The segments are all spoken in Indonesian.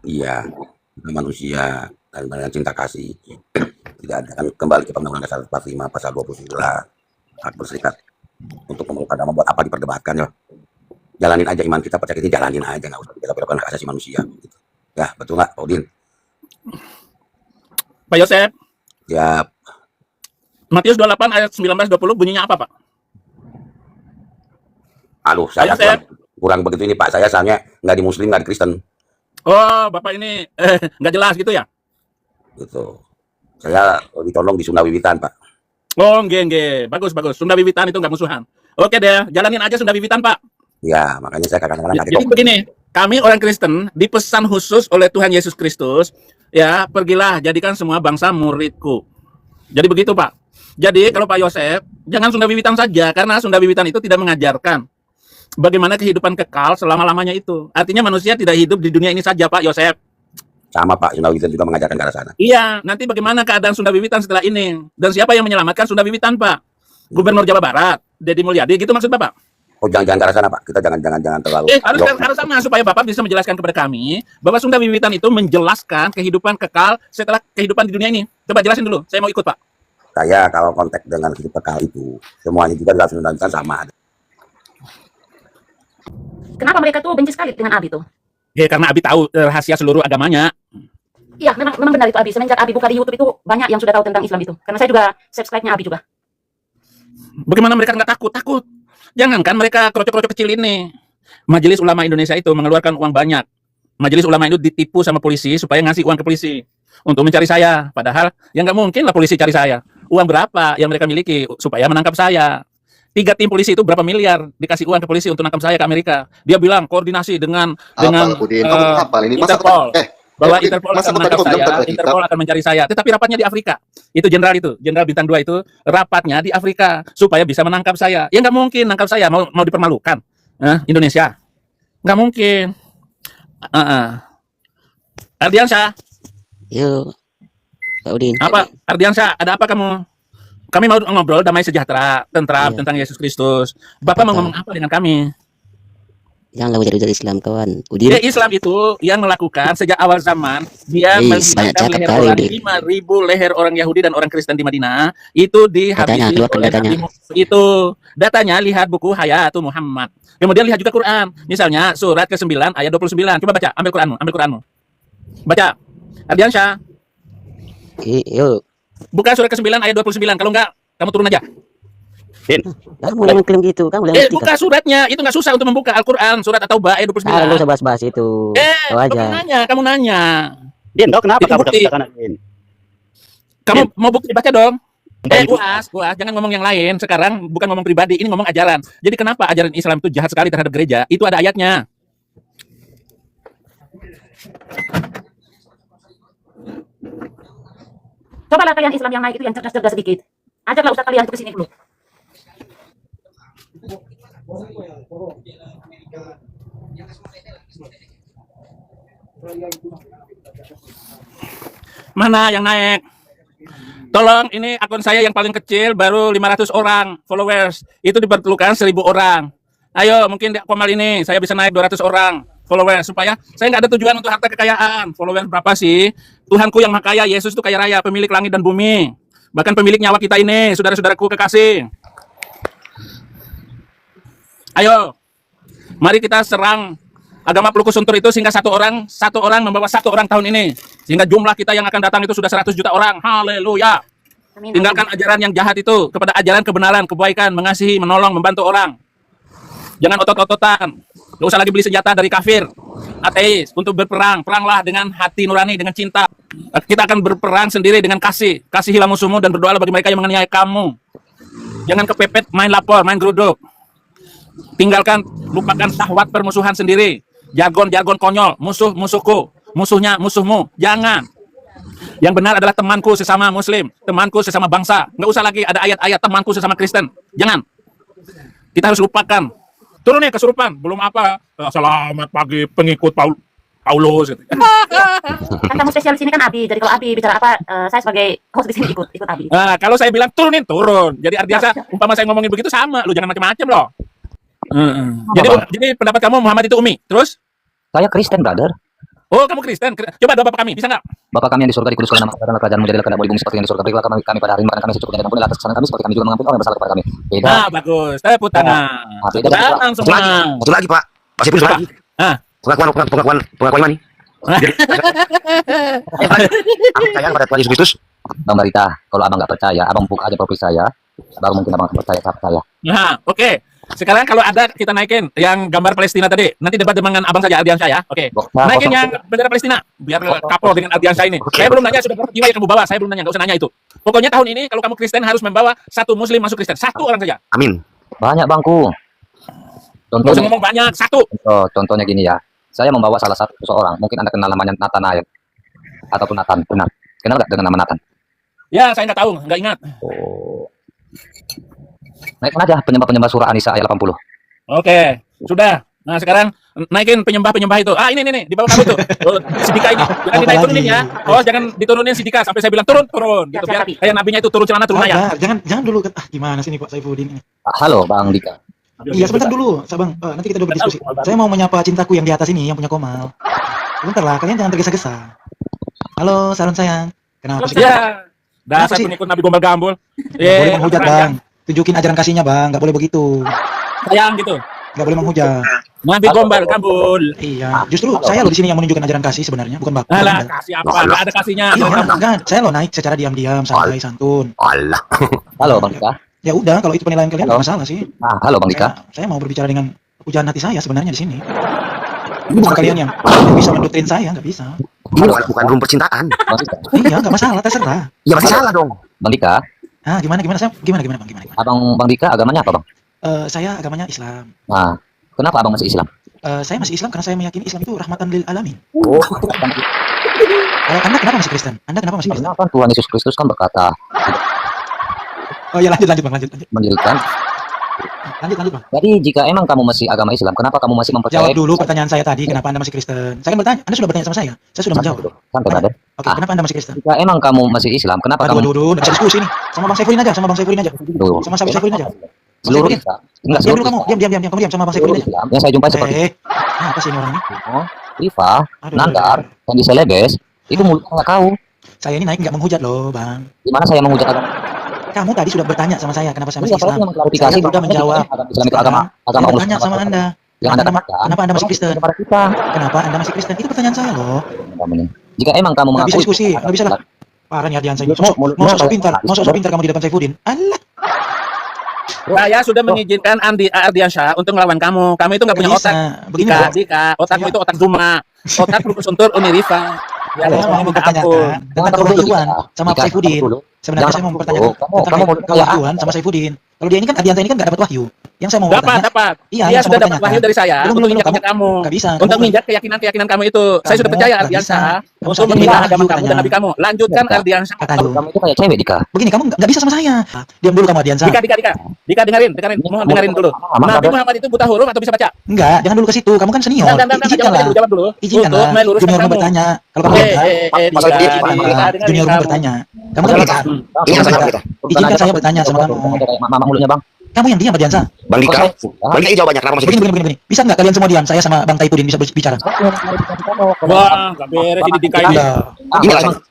Iya, kita manusia dan dengan cinta kasih. Tidak ada kan kembali ke Undang-Undang Dasar 45 pasal 29 hak berserikat untuk memeluk agama buat apa diperdebatkan ya. Jalanin aja iman kita, percaya kita jalanin aja, nggak usah dibela-belakan hak asasi manusia gitu. Ya, betul nggak, Pak Udin? Pak Yosef, Ya, Matius 28 ayat 19-20 bunyinya apa, Pak? aduh, Pak saya Yosef. kurang begitu ini Pak. Saya soalnya nggak di Muslim, nggak di Kristen Oh, Bapak ini nggak jelas gitu ya? gitu. Saya ditolong di Sunda Wiwitan Pak. Oh, nggih. Bagus. Sunda Wiwitan itu nggak musuhan. Oke deh, jalanin aja Sunda Wiwitan, Pak. Ya, makanya saya kadang-kadang Jadi begini, kami orang Kristen dipesan khusus oleh Tuhan Yesus Kristus, ya, pergilah jadikan semua bangsa muridku. Jadi begitu, Pak. Jadi kalau Pak Yosef, jangan Sunda Wiwitan saja, karena Sunda Wiwitan itu tidak mengajarkan bagaimana kehidupan kekal selama-lamanya itu. Artinya manusia tidak hidup di dunia ini saja, Pak Yosef. sama Pak, Sunda Wiwitan juga mengajarkan ke arah sana. Iya, nanti bagaimana keadaan Sunda Wiwitan setelah ini? Dan siapa yang menyelamatkan Sunda Wiwitan, Pak? Gubernur Jawa Barat, Deddy Mulyadi, gitu maksud Bapak? Oh, jangan ke arah sana Pak. Kita jangan terlalu. Harus sama supaya Bapak bisa menjelaskan kepada kami bahwa Sunda Wiwitan itu menjelaskan kehidupan kekal setelah kehidupan di dunia ini. Coba jelasin dulu, saya mau ikut, Pak. Saya kalau konteks dengan hidup kekal itu, semuanya juga dalam Sunda Wiwitan sama. Kenapa mereka tuh benci sekali dengan Abi tuh? Ya, karena Abi tahu rahasia seluruh agamanya. Iya, memang benar itu Abi. Semenjak Abi buka di YouTube itu banyak yang sudah tahu tentang Islam itu. Karena saya juga subscribe-nya Abi juga. Bagaimana mereka nggak takut? Takut. Jangankan mereka kroco-kroco kecil ini. Majelis Ulama Indonesia itu mengeluarkan uang banyak. Majelis Ulama itu ditipu sama polisi supaya ngasih uang ke polisi untuk mencari saya. Padahal ya nggak mungkin lah polisi cari saya. Uang berapa yang mereka miliki supaya menangkap saya? 3 tim polisi itu berapa miliar dikasih uang ke polisi untuk nangkap saya ke Amerika. Dia bilang koordinasi dengan Interpol. Bahwa Interpol akan menangkap saya, Interpol akan mencari saya. Tetapi rapatnya di Afrika. Itu jenderal bintang 2 itu, rapatnya di Afrika supaya bisa menangkap saya. Ya nggak mungkin nangkap saya, mau dipermalukan. Indonesia. Nggak mungkin. Ardiansyah. Yuk, Pak Udin. Apa? Ardiansyah, ada apa kamu? Kami mau ngobrol damai sejahtera, tentram, tentang Yesus Kristus. Bapak mau ngomong apa dengan kami? Janganlah menjadi Islam, kawan. Udin. Ya, Islam itu yang melakukan sejak awal zaman, dia menghilangkan leher orang, 5.000 leher orang Yahudi dan orang Kristen di Madinah, itu dihabisi oleh Nabi Muhammad. Itu datanya, lihat buku Hayatul Muhammad. Kemudian lihat juga Quran. Misalnya surat ke-9 ayat 29. Coba baca, ambil Quranmu. Baca. Ardiansyah. Yuk. Buka surat ke-9 ayat 29. Kalau enggak, kamu turun aja. Kamu yang mengklaim gitu, kamu yang buka suratnya, itu nggak susah untuk membuka Al-Quran, surat At-Taubah ayat 29. Nggak usah bahas-bahas itu. Kamu nanya. Din, kenapa kamu katakan Din? Kamu mau bukti, baca dong. Uas, jangan ngomong yang lain. Sekarang bukan ngomong pribadi, ini ngomong ajaran. Jadi kenapa ajaran Islam itu jahat sekali terhadap gereja? Itu ada ayatnya. Cobalah kalian Islam yang naik itu yang cerdas-cerdas sedikit. Ajaklah ustaz kalian itu ke sini dulu. Mana yang naik? Tolong, ini akun saya yang paling kecil, baru 500 orang followers. Itu diperlukan 1.000 orang. Ayo, mungkin di Komal ini saya bisa naik 200 orang followers. Supaya saya nggak ada tujuan untuk harta kekayaan. Followers berapa sih? Tuhanku yang maha kaya, Yesus itu kaya raya, pemilik langit dan bumi. Bahkan pemilik nyawa kita ini, saudara-saudaraku kekasih. Ayo, mari kita serang agama Peluku Suntur itu sehingga satu orang membawa 1 orang tahun ini. Sehingga jumlah kita yang akan datang itu sudah 100 juta orang. Haleluya. Tinggalkan ajaran yang jahat itu kepada ajaran kebenaran, kebaikan, mengasihi, menolong, membantu orang. Jangan otot-ototan. Nggak usah lagi beli senjata dari kafir, ateis, untuk berperang. Peranglah dengan hati nurani, dengan cinta. Kita akan berperang sendiri dengan kasih. Kasihilah musuhmu dan berdoalah bagi mereka yang menganiaya kamu. Jangan kepepet main lapor, main geruduk. Tinggalkan, lupakan syahwat permusuhan sendiri. Jargon-jargon konyol, musuhku, musuhnya musuhmu. Jangan. Yang benar adalah temanku sesama muslim, temanku sesama bangsa. Nggak usah lagi ada ayat-ayat temanku sesama Kristen. Jangan. Kita harus lupakan. Turun ya kesurupan. Belum apa. Selamat pagi pengikut Paulus. Kan kamu spesial di sini kan Abi. Jadi kalau Abi bicara apa, saya sebagai host di sini ikut Abi. Nah, kalau saya bilang turun. Jadi artinya umpama saya ngomongin begitu sama. Lu jangan macam-macam loh. Jadi pendapat kamu Muhammad itu Umi. Terus? Saya Kristen, brother. Oh, kamu Kristen. Coba doa Bapak kami, bisa nggak? Bapa kami yang di surga, dikuduskan nama Tuhan, kerajaanmu jadilah kehendak-Mu di bumi seperti yang di surga. Berilah kami pada hari ini makan kami secukupnya, dan ampunilah atas kesalahan kami seperti kami juga mengampuni orang yang bersalah kepada kami. Beda. Nah, bagus. Tepuk tangan. Beda. Tangan Satu lagi, semua. satu lagi Pak. Masih punya Apa? lagi. Ah. Pengakuan iman nih. Jadi, aku percaya pada Tuhan Yesus Kristus. Bang Barita, kalau abang nggak percaya, abang buka aja profil saya, baru mungkin abang akan percaya sama saya. Nah, oke. Sekarang kalau ada kita naikin yang gambar Palestina tadi. Nanti debat dengan abang saja Ardiansyah ya. Oke. Nah, Naikin kosong. yang bendera Palestina biar kapol dengan Ardiansyah ini. Saya belum nanya sudah berapa jiwa yang kamu bawa. Saya belum nanya, nggak usah nanya itu. Pokoknya tahun ini kalau kamu Kristen harus membawa satu Muslim masuk Kristen. Satu orang saja. Amin. Banyak bangku. Nggak usah Contohnya, ngomong banyak. Satu. contohnya gini ya. Saya membawa salah satu seseorang, mungkin Anda kenal namanya Nathanael ataupun Nathan, benar. Kenal nggak dengan nama Nathan? Ya, saya nggak tahu, nggak ingat. Oh. Naikkan aja penyembah-penyembah surah An-Nisa ayat 80. Oke, sudah. Nah, sekarang naikin penyembah-penyembah itu. Ah, ini di bawah kamu tuh. Oh, Sidika ini. Jangan dinaik turunin ya. Oh, jangan diturunin Sidika sampai saya bilang turun gitu Siap, biar siap, kayak nabinya itu turun celana turun ayat. Jangan dulu. Gimana sih nih Pak Saifuddin ini? Halo Bang Dika. Iya, sebentar dulu, Sabang. Nanti kita berdiskusi. Saya mau menyapa cintaku yang di atas ini, yang punya Komal. Sebentar lah, kalian jangan tergesa-gesa. Halo, Sarun sayang. Kenapa sih? Ya. Dasar Kenapa sih? pengikut Nabi Gombal Gambul. Nggak boleh menghujat, Bang. Tunjukin ajaran kasihnya, Bang. Nggak boleh begitu. Sayang gitu. Nggak boleh menghujat. Nabi Gombal Gambul. Iya, justru saya loh di sini yang menunjukkan ajaran kasih sebenarnya, bukan Bapak. Alah, kasih apa? Nggak ada kasihnya. Iya, enggak. Saya loh naik secara diam-diam, santai, santun. Allah. Halo Bang Dika. Ya udah, kalau itu penilaian kalian nggak masalah sih. Halo Bang Dika. Saya mau berbicara dengan pujaan hati saya sebenarnya di sini. Ini bukan kalian yang bisa mendoktrin saya, nggak bisa. Ini bukan room percintaan. Bang Dika. Iya, nggak masalah, terserah. Ya masih salah dong. Bang Dika. Ah, gimana Bang? Gimana? Bang Dika agamanya apa Bang? Saya agamanya Islam. Nah, kenapa abang masih Islam? Saya masih Islam karena saya meyakini Islam itu rahmatan lil alamin. Oh, Anda kenapa masih Kristen? Anda kenapa masih Kristen? karena kan Tuhan Yesus Kristus kan berkata Oh ya, lanjut Bang, lanjut. mendirikan. Lanjut Bang. Jadi jika emang kamu masih agama Islam, kenapa kamu masih mempercayai? Jawab dulu pertanyaan saya tadi, kenapa Anda masih Kristen? Saya kan bertanya, Anda sudah bertanya sama saya. Saya sudah menjawab. Santai brother. Oke, kenapa Anda masih Kristen? Jika emang kamu masih Islam, kenapa kamu Aduh, nggak bisa diskusi nih. Sama Bang Saifuddin aja. Tuh, Sama Saifuddin aja. seluruh Islam? Enggak Diam seluruh dulu kamu, Islam. diam. Kamu diam sama Bang Seluruh Saifuddin aja. Islam yang saya jumpai seperti Apa sih ini orang ini? Rifa, Aduh. Nandar, Sandy Celebes, itu mulutnya nggak kau. Saya ini naik nggak menghujat loh, Bang. Gimana saya menghujat agama? Kamu tadi sudah bertanya sama saya, kenapa saya Iya, masih Islam? apalagi yang mengklarifikasi Saya sudah bahwa menjawab. agama Islam itu agama Saya Allah bertanya sama Anda. yang Anda Kenapa katakan. Anda masih Kristen? Kepada kita. Kenapa Anda masih Kristen? Itu pertanyaan saya loh. Kamu ini. Jika emang kamu Nggak bisa mengakui diskusi, nggak bisa lah. Parah nih Ardiansyah ini. Mulut- Mau sosok pintar, kamu di depan Saifuddin. Allah, Saya sudah mengizinkan Ardiansyah untuk melawan kamu. Kamu itu nggak punya nggak bisa. otak. Begini Dika, loh. Dika, otakmu itu otak Zuma. Otak Lukus Suntur Uni Rifa. Ya, Saya mau mempertanyakan tentang kewahyuan sama Saifuddin. Sebenarnya saya mau mempertanyakan tentang kewahyuan sama Saifuddin. Kalau dia ini kan Ardiansyah ini kan nggak dapat wahyu. Yang saya mau bertanya, Dapat. Iya, Dia yang sudah mau dapat bertanya. wahyu dari saya Belum, untuk belum, injak kamu. nggak bisa. Untuk Kamu- menginjak keyakinan kamu itu. Saya sudah Kamu percaya nggak Ardiansyah bisa. Kamu untuk saja membela bilang agama wahyu kamu dan katanya. nabi kamu. Lanjutkan Iya, Ardiansyah. Kata lu. Kamu itu kayak cewek Dika. Begini, kamu nggak bisa sama saya. Diam dulu kamu Ardiansyah. Dika dengerin dulu. Nabi Muhammad itu buta huruf atau bisa baca? Enggak, jangan dulu ke situ. Kamu kan senior. Izinkanlah. Jawab dulu. Izinkanlah. Untuk meluruskan Junior kamu. bertanya. Kalau kamu enggak, junior bertanya. Kamu kan enggak. Ini saya kita. Izinkan saya bertanya sama kamu. Mama mulutnya Bang. Kamu yang diam Ardiansyah. Bang Dika. Bang Dika jawabannya kenapa masih Begini. Bisa nggak kalian semua diam? Saya sama Bang Saifuddin bisa berbicara. Wah, nggak beres ini Dika ini. Udah.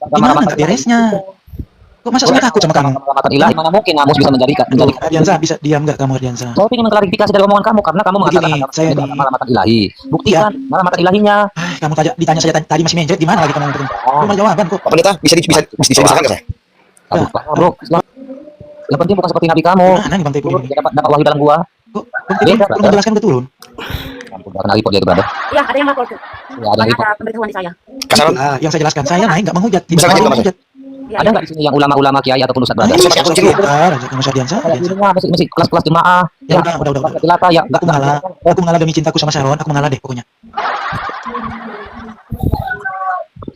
Gimana nggak beresnya? Kok masa saya takut sama kamu? Rahmatan ilahi mana mungkin Amos bisa menjadikan Ardiansyah, bisa diam nggak kamu Ardiansyah? Saya ingin mengklarifikasi dari omongan kamu karena kamu mengatakan Begini, agama saya itu nih. agama rahmatan ilahi. Buktikan rahmatan ilahinya. Kamu ditanya saya tadi masih menjawab gimana lagi kamu ngomong? Belum ada jawaban kok. Pak Pendeta bisa diserahkan nggak saya? Aduh, bro. Yang penting bukan seperti nabi kamu. Mana nih Bang Saifuddin ini? Dia dapat wahyu dalam gua. Kok Bang Saifuddin belum menjelaskan udah turun? Ampun, gak kenal report dia itu berada. Iya, ada yang lapor tuh. Ya, ada yang Banyak report. pemberitahuan di saya. Kasaran. Yang saya jelaskan, saya naik nggak menghujat. Bisa nggak menghujat. Iya, Ada nggak di sini yang ulama-ulama kiai ataupun ustadz berada? Ayo, Saya pakai akun sini. sebentar aja kamu Ardiansyah. Kayak ininya, masih kelas-kelas jemaah. Ya udah. Kilata ya. Aku mengalah demi cintaku sama Sharon. Aku mengalah deh pokoknya.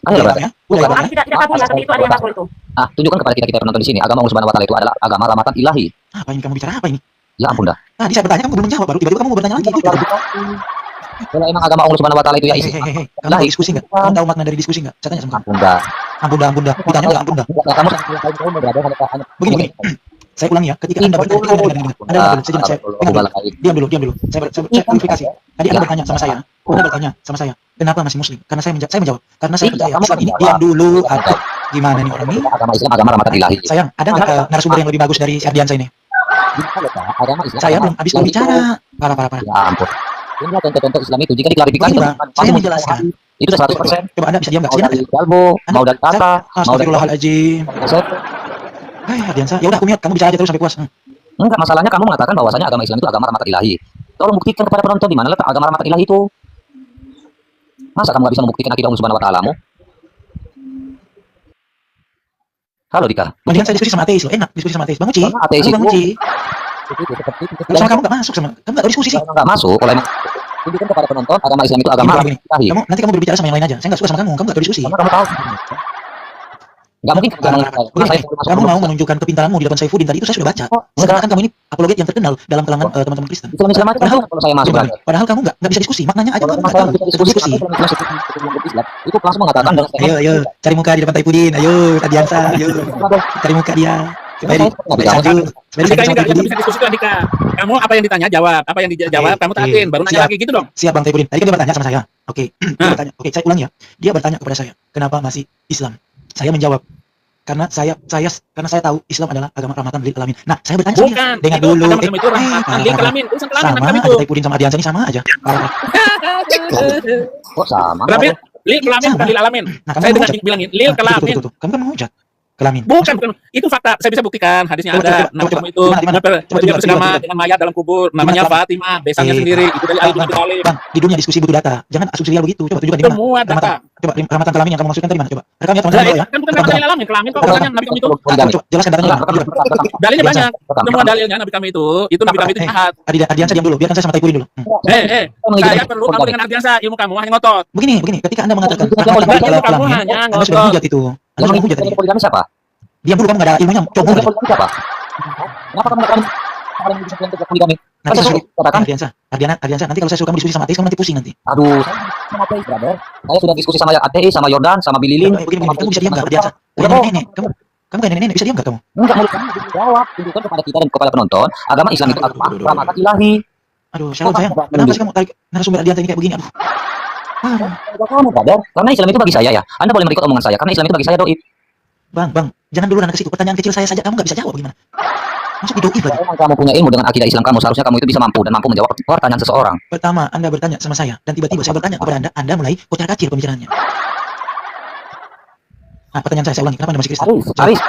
Kan ya, berada. Ya? Udah ya, Bang, Kami ya? tidak kabur ya, tapi itu ada yang lapor itu. Ah, tunjukkan kepada kita penonton di sini. Agama Allah Subhanahu wa taala itu adalah agama rahmatan ilahi. Apa ini kamu bicara apa ini? Ya ampun dah. Tadi saya bertanya kamu belum menjawab, baru tiba-tiba kamu mau bertanya lagi. Itu Kalau emang agama Allah Subhanahu wa taala itu ya isi. Hehehe, kamu mau diskusi nggak? Kamu tahu makna dari diskusi nggak? Saya tanya sama kamu. Ampun dah. Ampun dah. Ditanya nggak ampun dah. Kamu berada hanya Begini. Saya ulangi ya, ketika Anda bertanya, Anda dengar. Sejenak saya dengar dulu. Diam dulu. Saya klarifikasi. Tadi Anda bertanya sama saya, kenapa masih muslim? Karena saya menjawab, karena saya percaya Islam ini. Diam dulu, atau gimana nih orang ini? Agama Islam agama rahmatan ilahi. Sayang, ada nggak narasumber yang lebih bagus dari si Ardiansa ini? Agama Islam. Saya belum habis berbicara. Parah. Ya ampun. Inilah contoh-contoh Islam itu. Jika diklarifikasi, Begini, Bang, saya menjelaskan. itu udah 100%. Coba Anda bisa diam nggak? Mau Sejenak. dari Dalbo, mau dari Tata, mau dari Astagfirullahaladzim. Ardiansa, ya udah aku mute, kamu bisa aja terus sampai puas. Enggak, masalahnya kamu mengatakan bahwasanya agama Islam itu agama rahmatan ilahi. Tolong buktikan kepada penonton di mana letak agama rahmatan ilahi itu. Masa kamu nggak bisa membuktikan akidah Allah Subhanahu wa Ta'ala-mu? Halo Dika. Mendingan saya diskusi sama ateis loh, enak diskusi sama ateis. Bang Uci, Karena ateis Bang itu- Uci. Itu Kalau sama kamu nggak masuk, kamu nggak tahu diskusi sih. kalau nggak masuk, kalau emang tunjukkan kepada penonton agama Islam itu agama Gini, rahmatan ilahi. Nanti kamu berbicara sama yang lain aja. Saya nggak suka sama kamu nggak tahu diskusi. Karena kamu tahu. Nggak mungkin kamu Kamu mau menunjukkan kepintaranmu di depan Saifuddin tadi itu saya sudah baca. Sekarang kan kamu ini apologet yang terkenal dalam kalangan teman-teman Kristen. Islam itu kalau saya masuk brother. Padahal kamu nggak bisa diskusi, maknanya aja Kalau kamu nggak masalah tahu. kita diskusi, Diskusi. itu langsung mengatakan dengan Ayo, cari muka di depan Saifuddin. Ayo, Ardiansa, ayo. Cari muka dia. Supaya Nggak bisa. salju. Supaya Andika ini sama nggak Saifuddin. bisa diskusi tuh Andika. Kamu apa yang ditanya jawab, apa yang dijawab kamu taatin, baru nanya Siap. lagi gitu dong. Siap Bang Saifuddin. Tadi kan dia bertanya sama saya. Oke, dia Nah. bertanya. Oke, saya ulangi ya. Dia bertanya kepada saya, kenapa masih Islam? Saya menjawab, karena saya tahu Islam adalah agama rahmatan lil alamin. Nah, saya bertanya sama dia. Bukan, Dengar itu dulu. agama Islam itu rahmatan lil parah. alamin, urusan kelamin Sama macam aja itu. Saifuddin sama Ardiansa ini sama aja. Parah. Kok sama? Kelamin, lil kelamin Sama. bukan lil alamin. Nah, kamu Saya mau dengar hujat. bilangin lil kelamin. Tuh. Kamu kan mau hujat. Kelamin. Bukan, itu fakta. Saya bisa buktikan hadisnya Coba, ada. coba, Nama coba. kamu itu Di mana? Coba, dia coba, bersama coba. dengan mayat dalam kubur. Namanya Bang? Fatimah, desanya Eh, sendiri. Itu dari Ali bin Abi Thalib. Bang, di dunia diskusi butuh data. Jangan asumsial begitu. Coba tunjukkan di mana. Semua data. Coba rahmatan kelamin yang kamu maksudkan tadi mana? Coba. Rekam ya Lah, teman-teman itu ya. kan bukan rahmatan lil alamin. Kelamin kok bukannya Nabi kami itu. Coba jelaskan datanya. Dalilnya Biasa. banyak. Semua dalilnya Nabi kami itu Nabi kami itu jahat. Ardiansa diam dulu. Biarkan saya sama Saifuddin dulu. Saya Saya perlu kamu dengan Ardiansa, ilmu kamu hanya ngotot. Begini. Ketika Anda mengatakan Ilmu rahmatan kamu lil hanya alamin, Anda sudah ngotot. hujat itu. Anda sudah hujat tadi. Poligami siapa? Diam dulu, kamu nggak ada ilmunya. Coba Poligami aja. siapa? Kenapa kamu nggak kalian bisa bilang poligami? Nanti saya suruh Katakan. Ardiansa, nanti kalau saya suruh kamu diskusi sama ateis, kamu nanti pusing nanti. Aduh, saya ateis, brother. Saya sudah diskusi sama ateis, sama Yordan, sama Bililin. Begini, kamu bisa diam nggak Ardiansa? Kamu nenek, kamu kayak nenek, bisa diam nggak kamu? Enggak, mulut kamu jawab. Tunjukkan kepada kita dan kepada penonton, agama Islam itu agama rahmatan ilahi. Aduh, Shalom sayang. Kenapa sih kamu tarik narasumber Ardiansa ini kayak begini? Aduh. Kamu, brother. Karena Islam itu bagi saya ya. Anda boleh merikut omongan saya. Karena Islam itu bagi saya doib. Bang, jangan dulu ke situ. Pertanyaan kecil saya saja kamu nggak bisa jawab gimana? Masuk di doib lagi. Kalau kamu punya ilmu dengan akidah Islam kamu, seharusnya kamu itu bisa mampu dan mampu menjawab pertanyaan seseorang. Pertama, Anda bertanya sama saya dan tiba-tiba saya bertanya kepada Anda mulai kocar-kacir pembicaraannya. Nah, pertanyaan saya ulangi, kenapa Anda masih Kristen? Aris.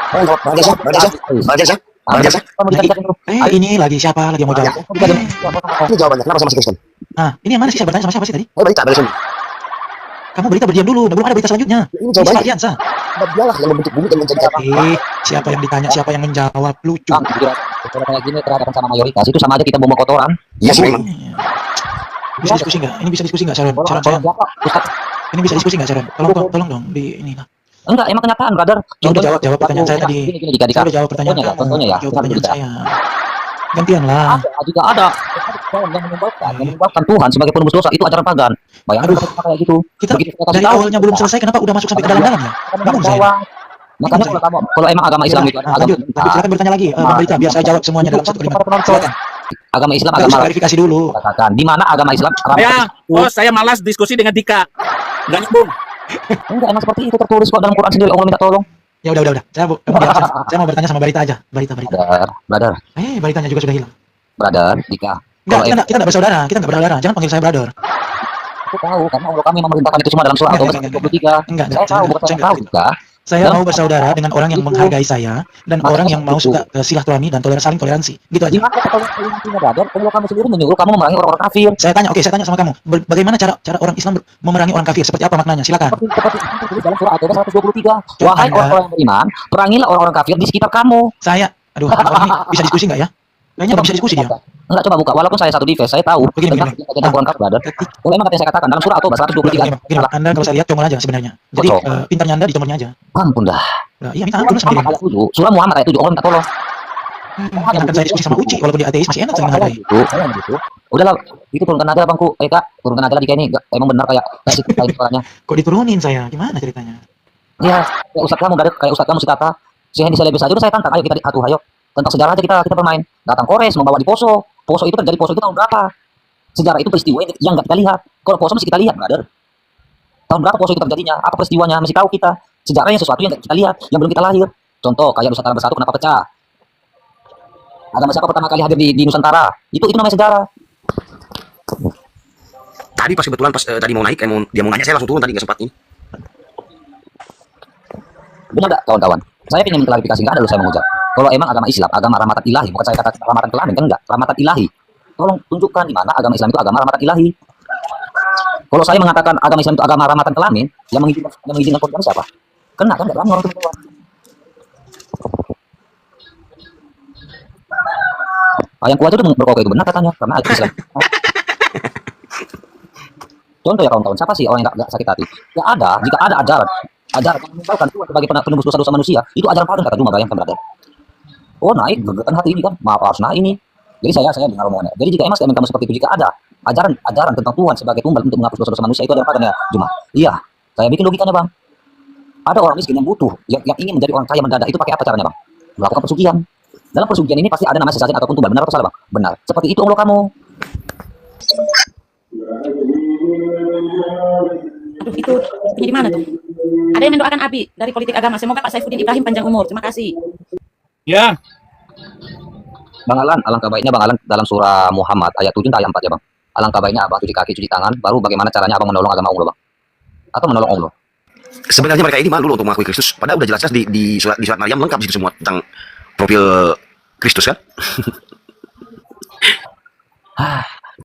Ini lagi siapa lagi yang mau jawab? Ini jawabannya, kenapa saya masih Kristen? Ini yang mana sih? Saya bertanya sama siapa sih tadi? Berita dari sini. Kamu berita berdiam dulu, belum ada berita selanjutnya. Ini Ini jawabannya. Ardiansa. Dialah yang membentuk bumi dan menjadi Siapa yang ditanya, siapa yang menjawab? Lucu. Bang, kalau kayak gini terhadap sama mayoritas itu sama aja kita buang kotoran. Iya sih memang. Bisa diskusi nggak? Ini bisa diskusi nggak, Sharon? Sharon. Ini bisa diskusi nggak, Sharon? Tolong dong di ini lah. Enggak, emang kenyataan, brother. Ya udah jawab pertanyaan saya tadi. Gini, Dika. Saya udah jawab pertanyaan kamu. Contohnya ya. Jawab pertanyaan saya. Gantian lah. Juga ada yang menyebabkan Tuhan sebagai penembus dosa itu ajaran pagan. Bayangkan kayak gitu. Kita Begitu kasih dari tahu, awalnya belum selesai, kenapa udah masuk sampai ke dalam-dalam ya? kamu Bangun saya. jawab. Makanya kalau emang agama Islam itu Nah, lanjut. Silakan bertanya lagi, Bang Berita, biar saya jawab semuanya dalam satu kalimat. Silakan. agama Islam Kita agama harus klarifikasi dulu. katakan di mana agama Islam Saya malas diskusi dengan Dika. Nggak nyambung. enggak emang seperti itu tertulis kok dalam Quran sendiri Allah minta tolong. Ya udah. Saya mau bertanya sama Barita aja. Barita. Brother, Baritanya juga sudah hilang. Dika. Enggak, kita enggak bersaudara. Jangan panggil saya brother. Aku tahu karena Allah kami memerintahkan itu semua dalam surah Enggak, At-Taubah enggak. 23. Enggak, Saya tahu, bukan saya tahu, Dika. Saya mau bersaudara dengan orang yang menghargai saya dan orang yang mau suka silaturahmi dan saling toleransi. Gitu aja. Gimana kalau brother? Kalau kamu sendiri menyuruh kamu memerangi orang-orang kafir. Saya tanya sama kamu. Bagaimana cara orang Islam memerangi orang kafir? Seperti apa maknanya? Silakan. Seperti itu dalam surah At-Taubah 123. Wahai Anda- orang-orang yang beriman, perangilah orang-orang kafir di sekitar kamu. Aduh, orang ini bisa diskusi nggak ya? Kayaknya nggak bisa diskusi dia. Enggak, coba buka. Walaupun saya satu device, saya tahu Begini. tentang Quran kafir, brother. Kalau emang katanya saya katakan dalam surah At-Taubah 123. Begini, Pak. Anda kalau saya lihat comol aja sebenarnya. Jadi pintarnya Anda di comolnya aja. Ampun dah. Nah, iya, minta ampun sama Muhammad diri. ayat 7, surah Muhammad ayat 7, Allah minta tolong. Enakan saya diskusi sama Uci, walaupun dia ateis masih enak saya menghargai. Gitu. Udahlah, itu turunkan aja lah bangku. Kak, turunkan aja lah Dika ini. Emang benar kayak suaranya. Kok diturunin saya? Gimana ceritanya? Ya, kayak ustaz kamu, brother. Kayak ustaz kamu si Tata. Si Hendy Selebes aja udah saya tantang. Ayo kita ayo. Tentang sejarah aja kita bermain. Datang Kores membawa di Poso. Poso itu terjadi, Poso itu tahun berapa? Sejarah itu peristiwa yang nggak kita lihat. Kalau Poso masih kita lihat, brother. Tahun berapa Poso itu terjadinya? Apa peristiwanya? Masih tahu kita. Sejarahnya sesuatu yang nggak kita lihat, yang belum kita lahir. Contoh kayak Nusantara Bersatu kenapa pecah? Agama siapa pertama kali hadir di Nusantara? Itu namanya sejarah. Tadi pas kebetulan pas tadi mau naik, dia mau nanya, saya langsung turun tadi nggak sempat ini. Benar nggak kawan-kawan? Saya ingin mengklarifikasi, nggak ada lu saya mengucap. Kalau emang agama Islam, agama rahmatan ilahi, bukan saya kata rahmatan kelamin, kan enggak, rahmatan ilahi. Tolong tunjukkan di mana agama Islam itu agama rahmatan ilahi. Kalau saya mengatakan agama Islam itu agama rahmatan kelamin, yang mengizinkan poligami siapa? Kena kan, nggak berani orang tua. Yang kuat itu berkokok itu benar katanya, karena itu Islam. Contoh ya kawan-kawan, siapa sih orang yang nggak sakit hati? Ya ada, jika ada ajaran yang meninggalkan Tuhan sebagai penebus dosa-dosa manusia, itu ajaran pagan kata Juma, bayangkan berada. Oh naik, gegetan hati ini kan, maaf harus naik ini. Jadi saya dengar omongannya. Jadi jika emang statement kamu seperti itu, jika ada ajaran tentang Tuhan sebagai tumbal untuk menghapus dosa-dosa manusia, itu adalah pagan ya Juma. Iya, saya bikin logikanya bang. Ada orang miskin yang butuh, yang ingin menjadi orang kaya mendadak, itu pakai apa caranya bang? Melakukan pesugihan. Dalam pesugihan ini pasti ada nama sesajen ataupun tumbal, benar atau salah bang? Benar. Seperti itu Allah kamu. Aduh, itu di mana tuh? Ada yang mendoakan Abi dari Politik Agama. Semoga Pak Saifuddin Ibrahim panjang umur. Terima kasih. Ya, Bang Alan, alangkah baiknya Bang Alan dalam surah Muhammad ayat 7 ayat 4 ya Bang. Alangkah baiknya Abang cuci kaki, cuci tangan, baru bagaimana caranya Abang menolong agama Allah Bang. Atau menolong Allah. Sebenarnya mereka ini malu untuk mengakui Kristus. Padahal udah jelas-jelas di surat Maryam lengkap di situ semua tentang profil Kristus kan.